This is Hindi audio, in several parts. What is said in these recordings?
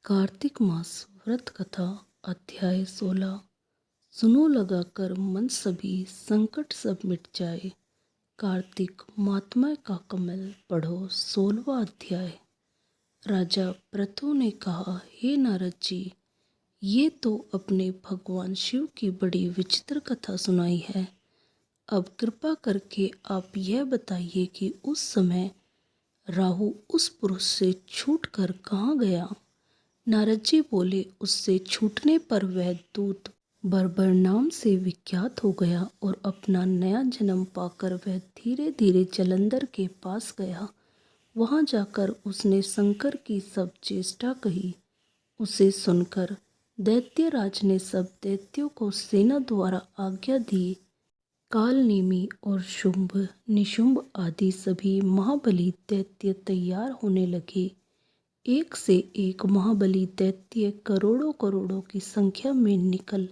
कार्तिक मास व्रत कथा अध्याय 16। सुनो लगाकर मन सभी संकट सब मिट जाए। कार्तिक महात्मा का कमल पढ़ो 16वां अध्याय। राजा पृथु ने कहा, हे नारद जी, ये तो अपने भगवान शिव की बड़ी विचित्र कथा सुनाई है। अब कृपा करके आप यह बताइए कि उस समय राहु उस पुरुष से छूटकर कहाँ गया। नारद जी बोले, उससे छूटने पर वह दूत बर्बर नाम से विख्यात हो गया और अपना नया जन्म पाकर वह धीरे धीरे जलंधर के पास गया। वहां जाकर उसने शंकर की सब चेष्टा कही। उसे सुनकर दैत्यराज ने सब दैत्यों को सेना द्वारा आज्ञा दी। कालनेमी और शुंभ निशुंभ आदि सभी महाबली दैत्य तैयार होने लगे। एक से एक महाबली दैत्य करोड़ों करोड़ों की संख्या में निकल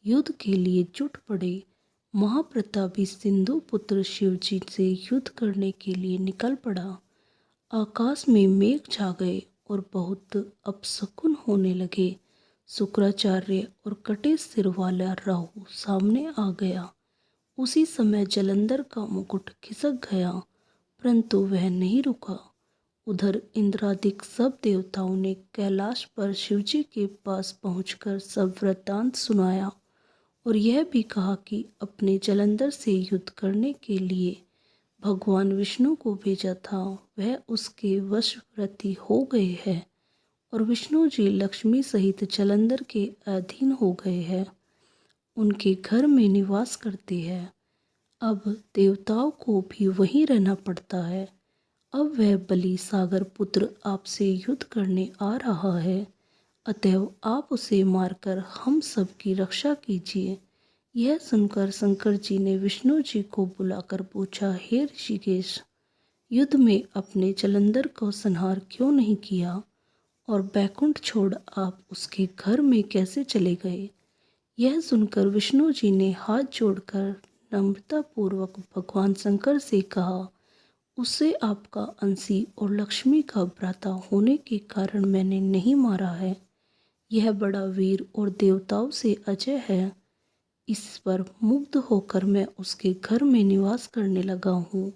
युद्ध के लिए जुट पड़े। महाप्रतापी सिंधु पुत्र शिवजी से युद्ध करने के लिए निकल पड़ा। आकाश में मेघ छा गए और बहुत अपशकुन होने लगे। शुक्राचार्य और कटे सिर वाला राहु सामने आ गया। उसी समय जलंधर का मुकुट खिसक गया, परंतु वह नहीं रुका। उधर इंद्रादिक सब देवताओं ने कैलाश पर शिवजी के पास पहुंचकर सब वृत्तांत सुनाया और यह भी कहा कि अपने जलंधर से युद्ध करने के लिए भगवान विष्णु को भेजा था, वह उसके वशवर्ती हो गए हैं और विष्णु जी लक्ष्मी सहित जलंधर के अधीन हो गए हैं, उनके घर में निवास करते हैं। अब देवताओं को भी वहीं रहना पड़ता है। अब वह बलि सागर पुत्र आपसे युद्ध करने आ रहा है, अतएव आप उसे मारकर हम सब की रक्षा कीजिए। यह सुनकर शंकर जी ने विष्णु जी को बुलाकर पूछा, हे ऋषिकेश, युद्ध में अपने जलंधर को संहार क्यों नहीं किया और बैकुंठ छोड़ आप उसके घर में कैसे चले गए। यह सुनकर विष्णु जी ने हाथ जोड़कर नम्रतापूर्वक भगवान शंकर से कहा, उससे आपका अंशी और लक्ष्मी का भ्राता होने के कारण मैंने नहीं मारा है। यह बड़ा वीर और देवताओं से अजय है। इस पर मुग्ध होकर मैं उसके घर में निवास करने लगा हूँ।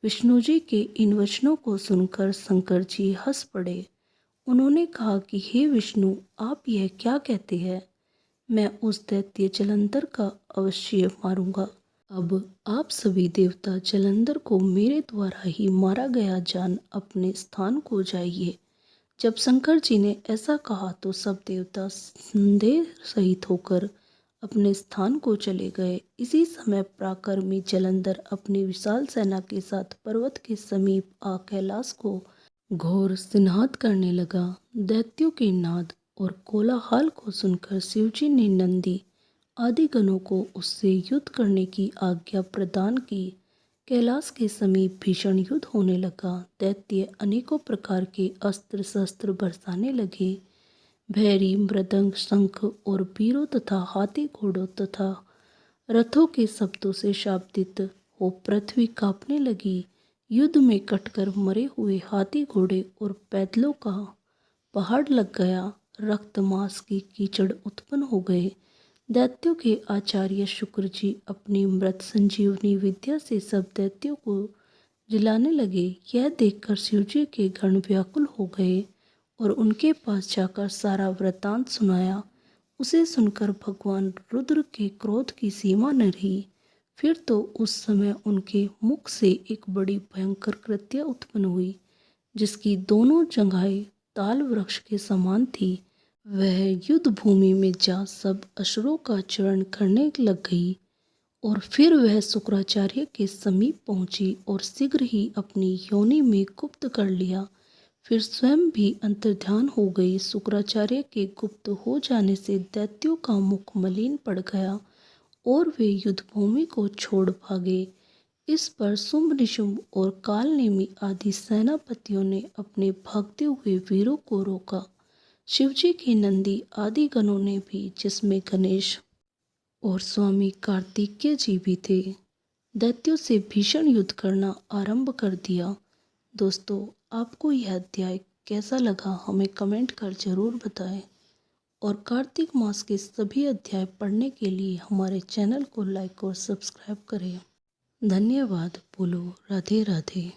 विष्णु जी के इन वचनों को सुनकर शंकर जी हंस पड़े। उन्होंने कहा कि हे विष्णु, आप यह क्या कहते हैं। मैं उस दैत्य जलंधर का अवश्य मारूंगा। अब आप सभी देवता जलंधर को मेरे द्वारा ही मारा गया जान अपने स्थान को जाइए। जब शंकर जी ने ऐसा कहा तो सब देवता संदेह सहित होकर अपने स्थान को चले गए। इसी समय पराक्रमी जलंधर अपनी विशाल सेना के साथ पर्वत के समीप आ कैलाश को घोर सिंहात करने लगा। दैत्यों के नाद और कोलाहल को सुनकर शिवजी ने नंदी आदि गणों को उससे युद्ध करने की आज्ञा प्रदान की। कैलाश के समीप भीषण युद्ध होने लगा। दैत्य अनेकों प्रकार के अस्त्र शस्त्र बरसाने लगे। भैरी मृदंग शंख और बीरों तथा हाथी घोड़ों तथा रथों के शब्दों से शाब्दित हो पृथ्वी कांपने लगी। युद्ध में कटकर मरे हुए हाथी घोड़े और पैदलों का पहाड़ लग गया। रक्त मांस की कीचड़ उत्पन्न हो गए। दैत्यों के आचार्य शुक्र जी अपनी मृत संजीवनी विद्या से सब दैत्यों को जिलाने लगे। यह देखकर शिवजी के गण व्याकुल हो गए और उनके पास जाकर सारा वृतांत सुनाया। उसे सुनकर भगवान रुद्र के क्रोध की सीमा न रही। फिर तो उस समय उनके मुख से एक बड़ी भयंकर कृत्या उत्पन्न हुई, जिसकी दोनों जंघाएं ताल वृक्ष के समान थी। वह युद्ध भूमि में जा सब असुरों का चरण करने लग गई और फिर वह शुक्राचार्य के समीप पहुंची और शीघ्र ही अपनी योनि में गुप्त कर लिया। फिर स्वयं भी अंतर्ध्यान हो गई। शुक्राचार्य के गुप्त हो जाने से दैत्यों का मुख मलिन पड़ गया और वे युद्ध भूमि को छोड़ भागे। इस पर शुंभ निशुंभ और कालनेमी आदि सेनापतियों ने अपने भागते हुए वीरों को रोका। शिवजी के नंदी आदि गणों ने भी, जिसमें गणेश और स्वामी कार्तिकेय जी भी थे, दैत्यों से भीषण युद्ध करना आरंभ कर दिया। दोस्तों, आपको यह अध्याय कैसा लगा हमें कमेंट कर ज़रूर बताएं और कार्तिक मास के सभी अध्याय पढ़ने के लिए हमारे चैनल को लाइक और सब्सक्राइब करें। धन्यवाद। बोलो राधे राधे।